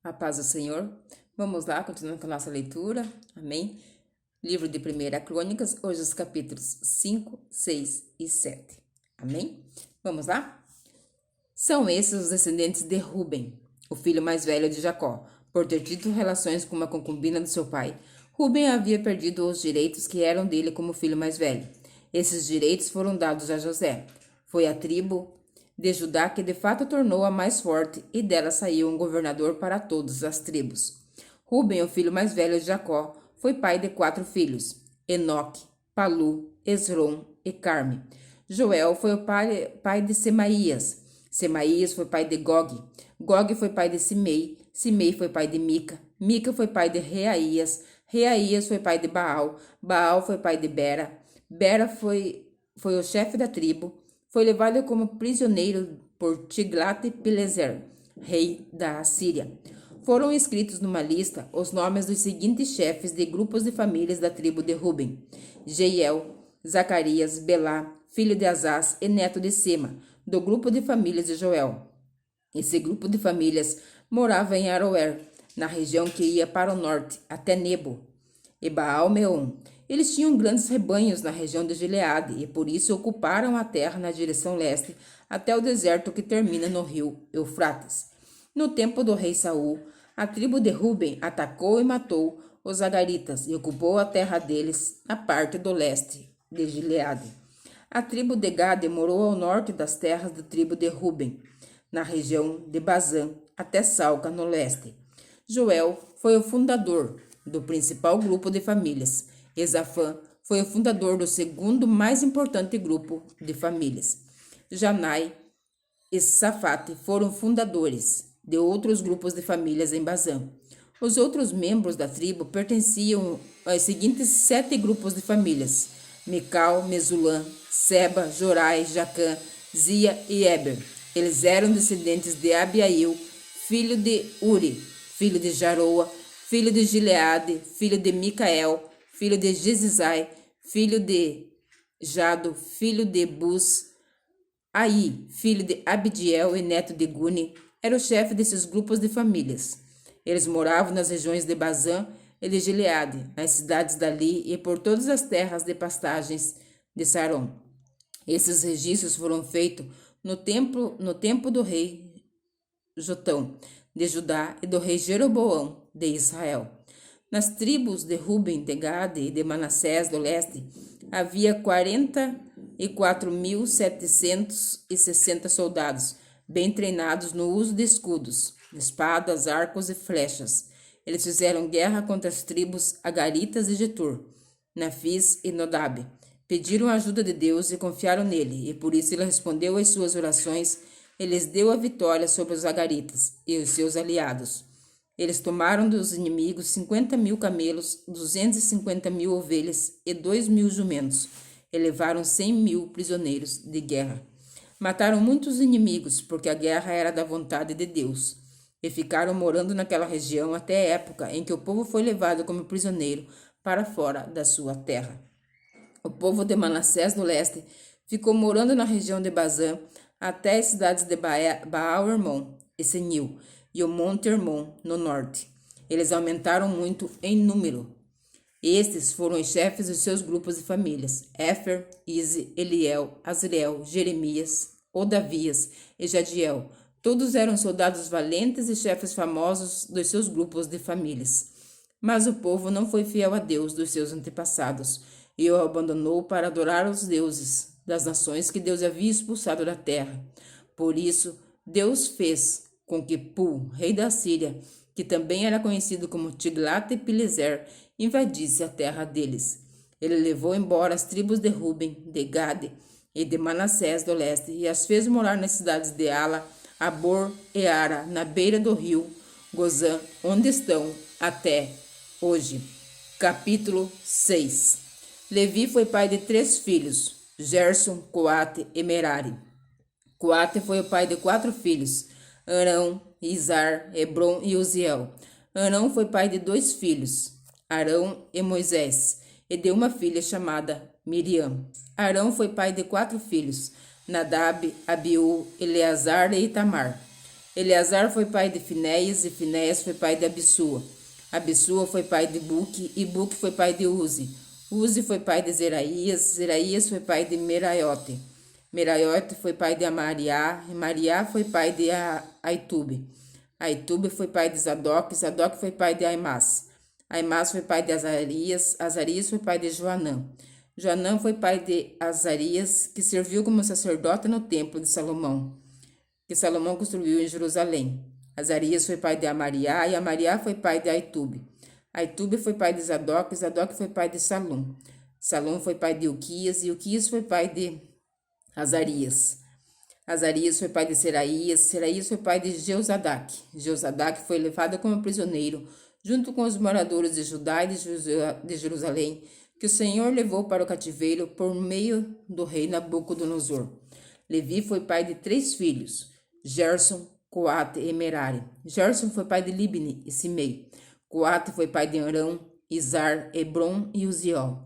A paz do Senhor. Vamos lá, continuando com a nossa leitura. Amém? Livro de 1 Crônicas, hoje os capítulos 5, 6 e 7. Amém? Vamos lá? São esses os descendentes de Ruben, o filho mais velho de Jacó. Por ter tido relações com uma concubina de seu pai, Ruben havia perdido os direitos que eram dele como filho mais velho. Esses direitos foram dados a José. Foi a tribo de Judá que de fato tornou-a mais forte, e dela saiu um governador para todas as tribos. Ruben, o filho mais velho de Jacó, foi pai de 4 filhos: Enoque, Palu, Esrom e Carme. Joel foi o pai de Semaías. Semaías foi pai de Gog. Gog foi pai de Simei. Simei foi pai de Mica. Mica foi pai de Reaías. Reaías foi pai de Baal. Baal foi pai de Bera. Bera foi o chefe da tribo. Foi levado como prisioneiro por Tiglat-Pileser, rei da Assíria. Foram escritos numa lista os nomes dos seguintes chefes de grupos de famílias da tribo de Ruben: Jeiel, Zacarias, Belá, filho de Azaz e neto de Sema, do grupo de famílias de Joel. Esse grupo de famílias morava em Aroer, na região que ia para o norte, até Nebo e Baal-Meon. Eles tinham grandes rebanhos na região de Gileade e por isso ocuparam a terra na direção leste até o deserto que termina no rio Eufrates. No tempo do rei Saul, a tribo de Ruben atacou e matou os Agaritas e ocupou a terra deles na parte do leste de Gileade. A tribo de Gade morou ao norte das terras da tribo de Ruben, na região de Bazã, até Salca, no leste. Joel foi o fundador do principal grupo de famílias. Esafã foi o fundador do segundo mais importante grupo de famílias. Janai e Safate foram fundadores de outros grupos de famílias em Bazã. Os outros membros da tribo pertenciam aos seguintes 7 grupos de famílias: Mical, Mesulã, Seba, Jorai, Jacã, Zia e Eber. Eles eram descendentes de Abiail, filho de Uri, filho de Jaroa, filho de Gileade, filho de Micael, filho de Jezizai, filho de Jado, filho de Bus. Aí, filho de Abdiel e neto de Guni, era o chefe desses grupos de famílias. Eles moravam nas regiões de Bazã e de Gileade, nas cidades dali e por todas as terras de pastagens de Saron. Esses registros foram feitos no tempo do rei Jotão, de Judá, e do rei Jeroboão, de Israel. Nas tribos de Ruben, de Gade e de Manassés do leste, havia 44.760 soldados, bem treinados no uso de escudos, espadas, arcos e flechas. Eles fizeram guerra contra as tribos Agaritas e Getur, Nafis e Nodab. Pediram a ajuda de Deus e confiaram nele, e por isso ele respondeu às suas orações. Ele lhes deu a vitória sobre os Agaritas e os seus aliados. Eles tomaram dos inimigos 50.000 camelos, 250.000 ovelhas e 2.000 jumentos, e levaram 100.000 prisioneiros de guerra. Mataram muitos inimigos, porque a guerra era da vontade de Deus, e ficaram morando naquela região até a época em que o povo foi levado como prisioneiro para fora da sua terra. O povo de Manassés do leste ficou morando na região de Bazã até as cidades de Baal-Hermon e Senil e o Monte Hermon no norte. Eles aumentaram muito em número. Estes foram os chefes dos seus grupos de famílias: Éfer, Ize, Eliel, Azriel, Jeremias, Odavias e Jadiel. Todos eram soldados valentes e chefes famosos dos seus grupos de famílias. Mas o povo não foi fiel a Deus dos seus antepassados e o abandonou para adorar os deuses das nações que Deus havia expulsado da terra. Por isso, Deus fez com que Pul, rei da Síria, que também era conhecido como Tiglat-Pileser, invadisse a terra deles. Ele levou embora as tribos de Ruben, de Gade e de Manassés do leste e as fez morar nas cidades de Ala, Abor e Ara, na beira do rio Gozã, onde estão até hoje. Capítulo 6. Levi foi pai de 3 filhos: Gerson, Coate e Merari. Coate foi o pai de 4 filhos: Arão, Izar, Hebron e Uziel. Arão foi pai de 2 filhos: Arão e Moisés, e de uma filha chamada Miriam. Arão foi pai de 4 filhos: Nadab, Abiú, Eleazar e Itamar. Eleazar foi pai de Finéias, e Finéias foi pai de Abissua. Abissua foi pai de Buque, e Buque foi pai de Uzi. Uzi foi pai de Zeraías, Zeraías foi pai de Meraiote. Meraiote foi pai de Amariá, e Mariá foi pai de Aitube. Aitube foi pai de Zadok, Zadok foi pai de Aimás. Aimás foi pai de Azarias, Azarias foi pai de Joanã. Joanã foi pai de Azarias, que serviu como sacerdote no templo de Salomão, que Salomão construiu em Jerusalém. Azarias foi pai de Amariá, e Amariá foi pai de Aitube. Aitube foi pai de Zadok, Zadok foi pai de Salum. Salum foi pai de Uquias, e Uquias foi pai de Azarias. Azarias foi pai de Seraías, Seraías foi pai de Jeozadak. Jeozadak foi levado como prisioneiro, junto com os moradores de Judá e de Jerusalém, que o Senhor levou para o cativeiro por meio do rei Nabucodonosor. Levi foi pai de 3 filhos, Gerson, Coate e Merari. Gerson foi pai de Libni e Simei. Coate foi pai de Arão, Izar, Hebron e Uziel.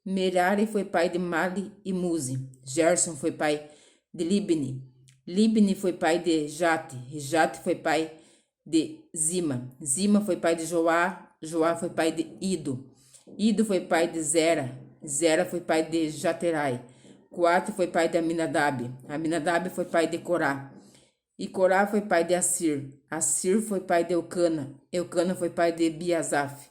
Merari foi pai de Mali e Muzi. Gerson foi pai de Libni. Libni foi pai de Jate. E Jate foi pai de Zima. Zima foi pai de Joá. Joá foi pai de Ido. Ido foi pai de Zera. Zera foi pai de Jaterai. Coate foi pai de Aminadab. Aminadab foi pai de Corá. E Corá foi pai de Assir. Assir foi pai de Eucana. Eucana foi pai de Ebiasaf.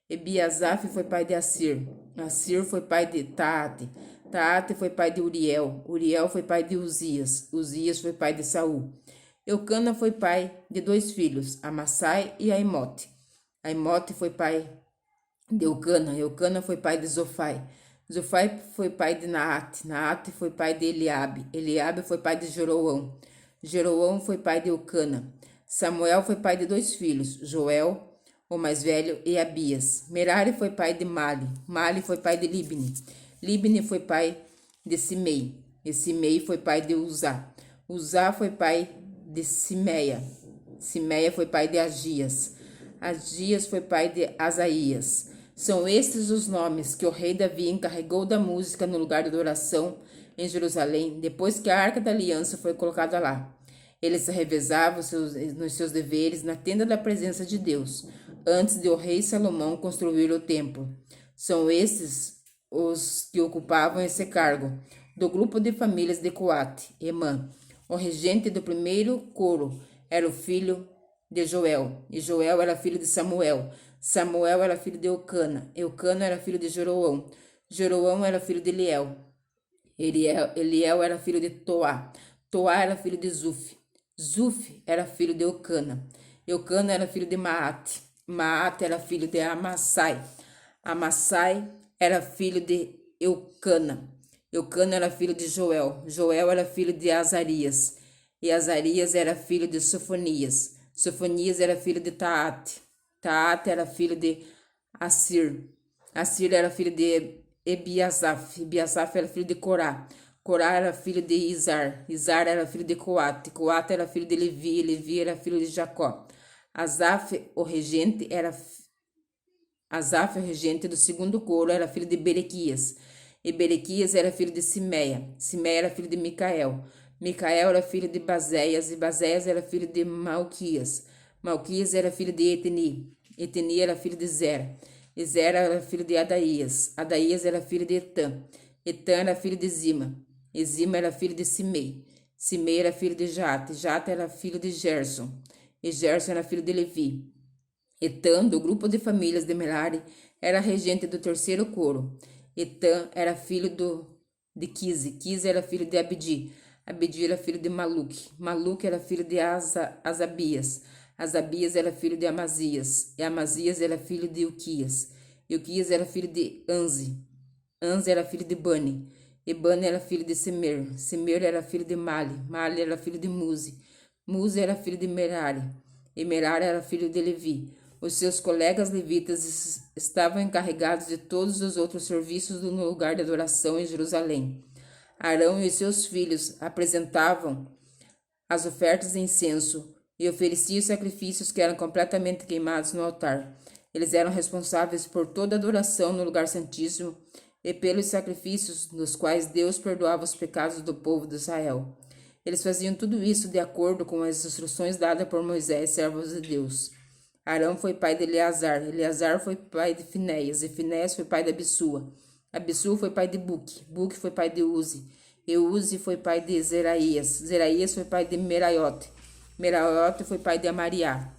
Ebiasaf foi pai de Assir. Assir foi pai de Taate. Taate foi pai de Uriel. Uriel foi pai de Uzias. Uzias foi pai de Saul. Eucana foi pai de 2 filhos, Amassai e Aimote. Aimote foi pai de Eucana. Eucana foi pai de Zofai. Zofai foi pai de Naate. Naate foi pai de Eliabe. Eliabe foi pai de Jeroão. Jeroão foi pai de Eucana. Samuel foi pai de 2 filhos, Joel, o mais velho, e Abias. Merari foi pai de Mali. Mali foi pai de Libni. Libni foi pai de Simei. E Simei foi pai de Uzá. Uzá foi pai de Simeia. Simeia foi pai de Agias. Agias foi pai de Asaías. São estes os nomes que o rei Davi encarregou da música no lugar de adoração em Jerusalém, depois que a Arca da Aliança foi colocada lá. Eles se revezavam nos seus deveres na tenda da presença de Deus, antes de o rei Salomão construir o templo. São estes os que ocupavam esse cargo. Do grupo de famílias de Coate, Emã, o regente do primeiro coro, era o filho de Joel, e Joel era filho de Samuel. Samuel era filho de Eucana. Eucana era filho de Jeroão. Jeroão era filho de Eliel. Eliel era filho de Toá. Toá era filho de Zuf. Zuf era filho de Eucana. Eucana era filho de Maate. Maate era filho de Amassai. Amassai era filho de Eucana. Eucana era filho de Joel. Joel era filho de Azarias. E Azarias era filho de Sofonias. Sofonias era filho de Taate. Taate era filho de Assir. Assir era filho de Ebiasaf. Ebiasaf era filho de Corá. Corá era filho de Izar. Izar era filho de Coate. Coate era filho de Levi. Levi era filho de Jacó. Asaf, o regente do segundo coro, era filho de Berequias. E Berequias era filho de Simeia. Simeia era filho de Micael. Micael era filho de Bazéias. E Bazéias era filho de Malquias. Malquias era filho de Eteni. Eteni era filho de Zera. E Zera era filho de Adaías. Adaías era filho de Etã. Etã era filho de Zima. E Zima era filho de Simei. Simei era filho de Jate. Jate era filho de Gerson. E Gerson era filho de Levi. Etã, do grupo de famílias de Merari, era regente do terceiro coro. Etã era filho de Quise. Quise era filho de Abdi. Abdi era filho de Maluque. Maluque era filho de Asabias. Asabias era filho de Amazias. E Amazias era filho de Uquias. E Uquias era filho de Anzi. Anzi era filho de Bani. E Bani era filho de Semer. Semer era filho de Mali. Mali era filho de Muzi. Muzi era filho de Merari. E Merari era filho de Levi. Os seus colegas levitas estavam encarregados de todos os outros serviços no lugar de adoração em Jerusalém. Arão e seus filhos apresentavam as ofertas de incenso e ofereciam os sacrifícios que eram completamente queimados no altar. Eles eram responsáveis por toda a adoração no lugar santíssimo e pelos sacrifícios nos quais Deus perdoava os pecados do povo de Israel. Eles faziam tudo isso de acordo com as instruções dadas por Moisés, servo de Deus. Arão foi pai de Eleazar, Eleazar foi pai de Finéias, e Finéias foi pai de Abissua. Abissua foi pai de Buque, Buque foi pai de Uzi, e Uzi foi pai de Zeraías, Zeraías foi pai de Meraiote, Meraiote foi pai de Amariá,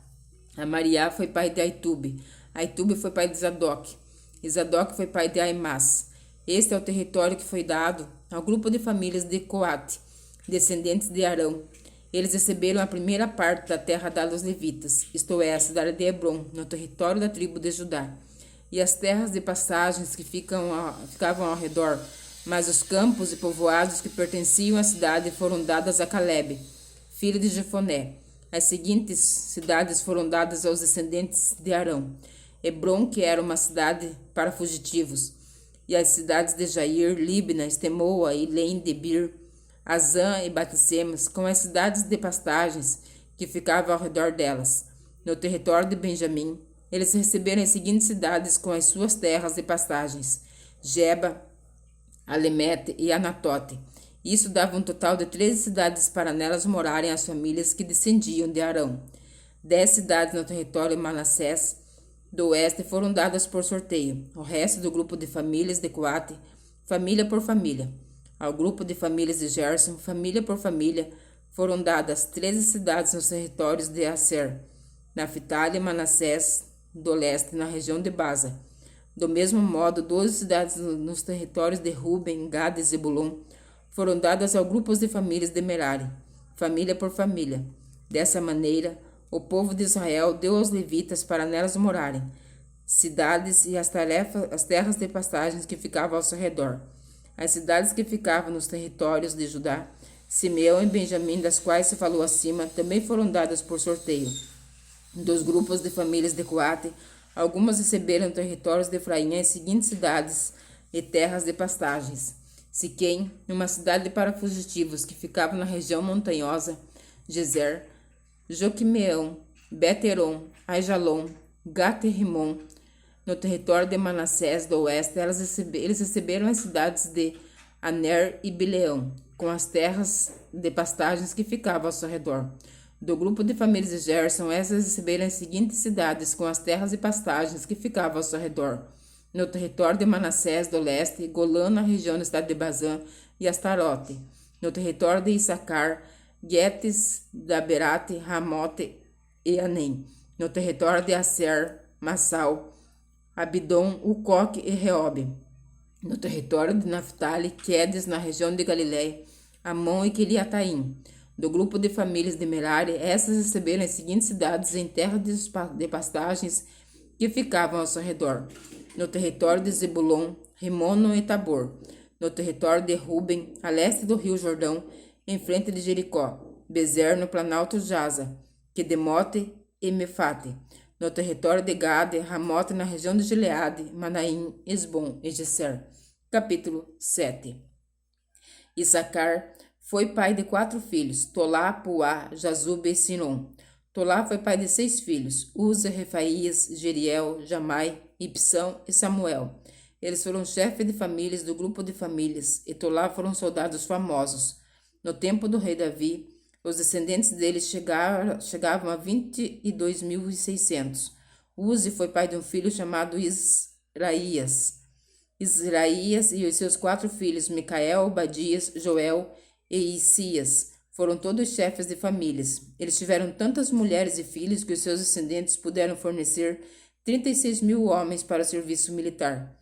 Amariá foi pai de Aitube, Aitube foi pai de Zadok, e Zadok foi pai de Aimás. Este é o território que foi dado ao grupo de famílias de Coate, descendentes de Arão. Eles receberam a primeira parte da terra dada aos levitas, isto é, a cidade de Hebrom, no território da tribo de Judá, e as terras de passagens que ficavam ao redor, mas os campos e povoados que pertenciam à cidade foram dadas a Calebe, filho de Jefoné. As seguintes cidades foram dadas aos descendentes de Arão: Hebrom, que era uma cidade para fugitivos, e as cidades de Jair, Libna, Estemoa, Ilém, Debir, Azã e Batsemes, com as cidades de pastagens que ficavam ao redor delas. No território de Benjamim, eles receberam as seguintes cidades com as suas terras de pastagens: Geba, Alemete e Anatote. Isso dava um total de 13 cidades para nelas morarem as famílias que descendiam de Arão. 10 cidades no território de Manassés do oeste foram dadas por sorteio. O resto do grupo de famílias de Coate, família por família. Ao grupo de famílias de Gerson, família por família, foram dadas 13 cidades nos territórios de Aser, Naphtali e Manassés do leste, na região de Baza. Do mesmo modo, 12 cidades nos territórios de Ruben, Gad e Zebulon foram dadas ao grupo de famílias de Merari, família por família. Dessa maneira, o povo de Israel deu aos levitas para nelas morarem, cidades e as terras de pastagens que ficavam ao seu redor. As cidades que ficavam nos territórios de Judá, Simeão e Benjamim, das quais se falou acima, também foram dadas por sorteio. Dos grupos de famílias de Coate, algumas receberam territórios de Efraim as seguintes cidades e terras de pastagens: Siquém, uma cidade para fugitivos que ficava na região montanhosa, Gezer, Joquimeão, Beteron, Aijalon, Gat-Rimon. No território de Manassés do oeste, eles receberam as cidades de Aner e Bileão, com as terras de pastagens que ficavam ao seu redor. Do grupo de famílias de Gerson, essas receberam as seguintes cidades com as terras e pastagens que ficavam ao seu redor. No território de Manassés do leste, Golã, na região do estado de Bazã, e Astarote. No território de Issacar, Guetes, Daberate, Ramote e Anem. No território de Aser, Massal, Abidom, Ucoque e Reobe. No território de Naphtali, Quedes, na região de Galiléia, Amon e Quiliataim. Do grupo de famílias de Merari, essas receberam as seguintes cidades em terra de pastagens que ficavam ao seu redor. No território de Zebulon, Rimono e Tabor. No território de Ruben, a leste do rio Jordão, em frente de Jericó, Bezer, no planalto Jaza, Quedemote e Mefate. No território de Gade, Ramote, na região de Gileade, Manaim, Esbom e Gesser. Capítulo 7. Issacar foi pai de 4 filhos: Tolá, Puá, Jazube e Sinom. Tolá foi pai de 6 filhos: Uza, Refaías, Jeriel, Jamai, Ibsão e Samuel. Eles foram chefes de famílias do grupo de famílias, e Tolá foram soldados famosos. No tempo do rei Davi, os descendentes deles chegavam a 22.600. Uzi foi pai de um filho chamado Israías. Israías e os seus 4 filhos, Micael, Badias, Joel e Isias, foram todos chefes de famílias. Eles tiveram tantas mulheres e filhos que os seus descendentes puderam fornecer 36.000 homens para o serviço militar.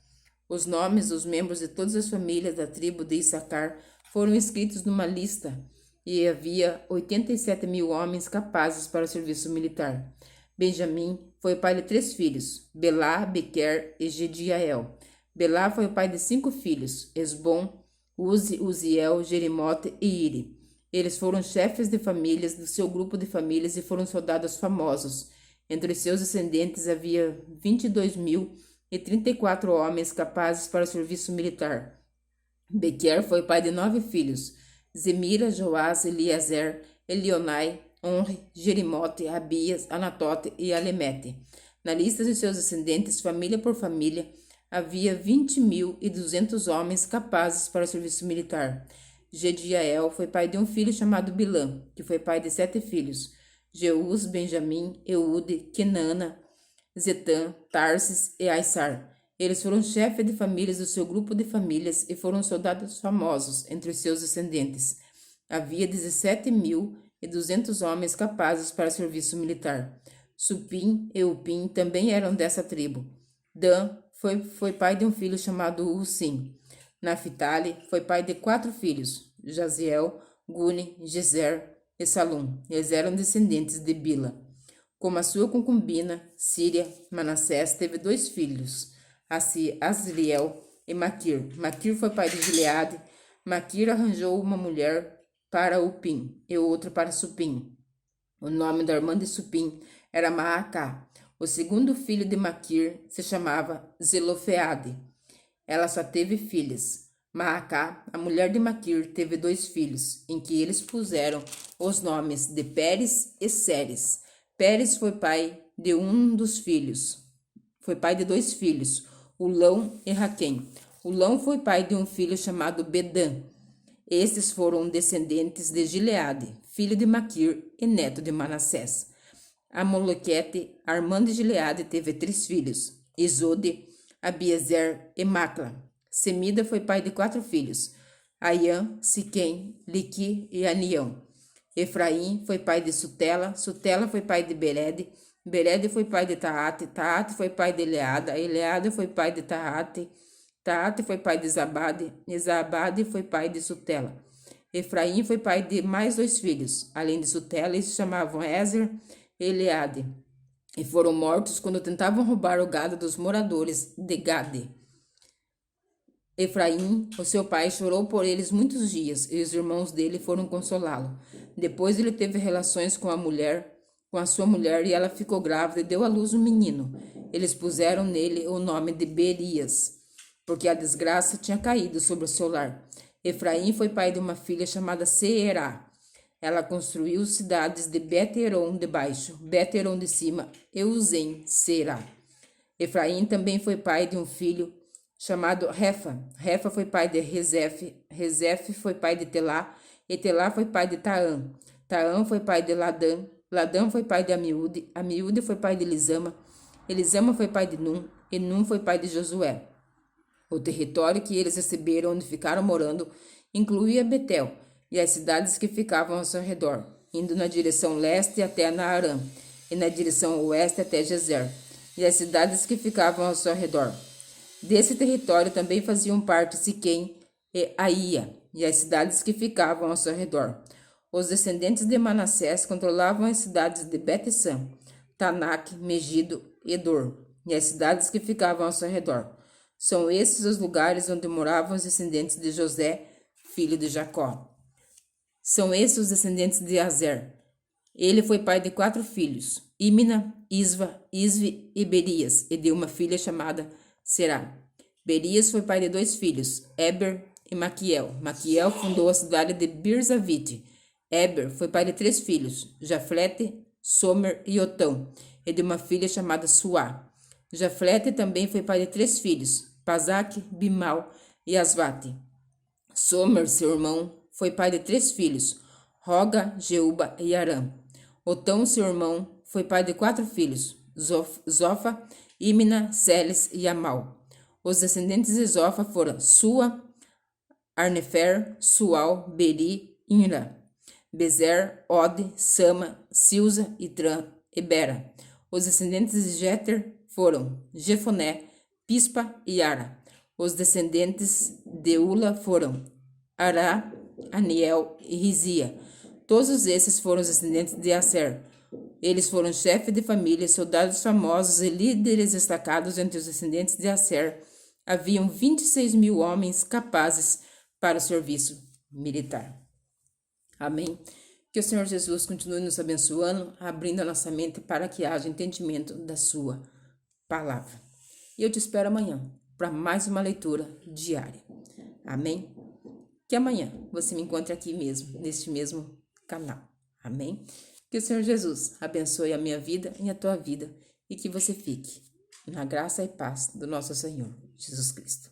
Os nomes dos membros de todas as famílias da tribo de Issacar foram escritos numa lista, e havia 87.000 homens capazes para o serviço militar. Benjamim foi o pai de 3 filhos: Belá, Bequer e Gediael. Belá foi o pai de 5 filhos: Esbom, Uzi, Uziel, Jerimote e Iri. Eles foram chefes de famílias do seu grupo de famílias e foram soldados famosos. Entre seus descendentes havia 22.034 homens capazes para o serviço militar. Bequer foi o pai de 9 filhos: Zemira, Joás, Eliezer, Elionai, Onre, Jerimote, Abias, Anatote e Alemete. Na lista de seus descendentes, família por família, havia 20.200 homens capazes para o serviço militar. Jediael foi pai de um filho chamado Bilã, que foi pai de 7 filhos: Jeus, Benjamim, Eude, Kenana, Zetã, Tarsis e Aissar. Eles foram chefes de famílias do seu grupo de famílias e foram soldados famosos entre os seus descendentes. Havia 17.200 homens capazes para serviço militar. Supim e Upim também eram dessa tribo. Dan foi pai de um filho chamado Usim. Naphtali foi pai de 4 filhos: Jaziel, Guni, Gezer e Salum. Eles eram descendentes de Bila. Como a sua concubina, Síria, Manassés teve 2 filhos, Asriel e Maquir. Maquir foi pai de Gileade. Maquir arranjou uma mulher para Upim e outra para Supim. O nome da irmã de Supim era Maacá. O segundo filho de Maquir se chamava Zelofeade. Ela só teve filhas. Maacá, a mulher de Maquir, teve 2 filhos, em que eles puseram os nomes de Pérez e Séres. Pérez foi pai de um dos filhos. Foi pai de 2 filhos, Ulão e Raquém. Ulão foi pai de um filho chamado Bedã. Estes foram descendentes de Gileade, filho de Maquir e neto de Manassés. Amalequete, a irmã de Gileade, teve 3 filhos, Isode, Abiezer e Macla. Semida foi pai de 4 filhos, Aiã, Siquém, Liqui e Anião. Efraim foi pai de Sutela. Sutela foi pai de Berede. Berede foi pai de Taate. Taate foi pai de Eleada. Eleada foi pai de Taate. Taate foi pai de Zabade. E Zabade foi pai de Sutela. Efraim foi pai de mais 2 filhos. Além de Sutela, eles se chamavam Ezer e Eleade. E foram mortos quando tentavam roubar o gado dos moradores de Gade. Efraim, o seu pai, chorou por eles muitos dias, e os irmãos dele foram consolá-lo. Depois ele teve relações com a sua mulher, e ela ficou grávida e deu à luz um menino. Eles puseram nele o nome de Berias, porque a desgraça tinha caído sobre o seu lar. Efraim foi pai de uma filha chamada Seerá. Ela construiu cidades de Bet-Eron de baixo, Bet-Eron de cima, e Uzem, Será. Efraim também foi pai de um filho chamado Refa. Refa foi pai de Rezef. Rezef foi pai de Telá. E Telá foi pai de Taã. Taã foi pai de Ladã. Ladã foi pai de Amiúde. Amiúde foi pai de Elisama. Elisama foi pai de Num. E Num foi pai de Josué. O território que eles receberam, onde ficaram morando, incluía Betel e as cidades que ficavam ao seu redor, indo na direção leste até Naarã, e na direção oeste até Gezer, e as cidades que ficavam ao seu redor. Desse território também faziam parte Siquém e Aía, e as cidades que ficavam ao seu redor. Os descendentes de Manassés controlavam as cidades de Bet-Sam, Tanak, Megido e Dor, e as cidades que ficavam ao seu redor. São esses os lugares onde moravam os descendentes de José, filho de Jacó. São esses os descendentes de Azer. Ele foi pai de 4 filhos, Imna, Isva, Isvi e Berias, e de uma filha chamada Será. Berias foi pai de 2 filhos, Eber e Maquiel. Maquiel fundou a cidade de Birzavite. Eber foi pai de 3 filhos, Jaflete, Somer e Otão, e de uma filha chamada Suá. Jaflete também foi pai de 3 filhos, Pazaque, Bimal e Asvate. Somer, seu irmão, foi pai de 3 filhos, Roga, Jeuba e Arã. Otão, seu irmão, foi pai de 4 filhos, Zofa, Imna, Seles e Amal. Os descendentes de Zofa foram Sua, Arnefer, Sual, Beri, Inra, Bezer, Ode, Sama, Silza, Itran e Bera. Os descendentes de Jeter foram Jefoné, Pispa e Ara. Os descendentes de Ula foram Ará, Aniel e Rizia. Todos esses foram os descendentes de Aser. Eles foram chefes de família, soldados famosos e líderes destacados entre os descendentes de Aser. Haviam 26.000 homens capazes para o serviço militar. Amém? Que o Senhor Jesus continue nos abençoando, abrindo a nossa mente para que haja entendimento da sua palavra. E eu te espero amanhã para mais uma leitura diária. Amém? Que amanhã você me encontre aqui mesmo, neste mesmo canal. Amém? Que o Senhor Jesus abençoe a minha vida e a tua vida e que você fique na graça e paz do nosso Senhor Jesus Cristo.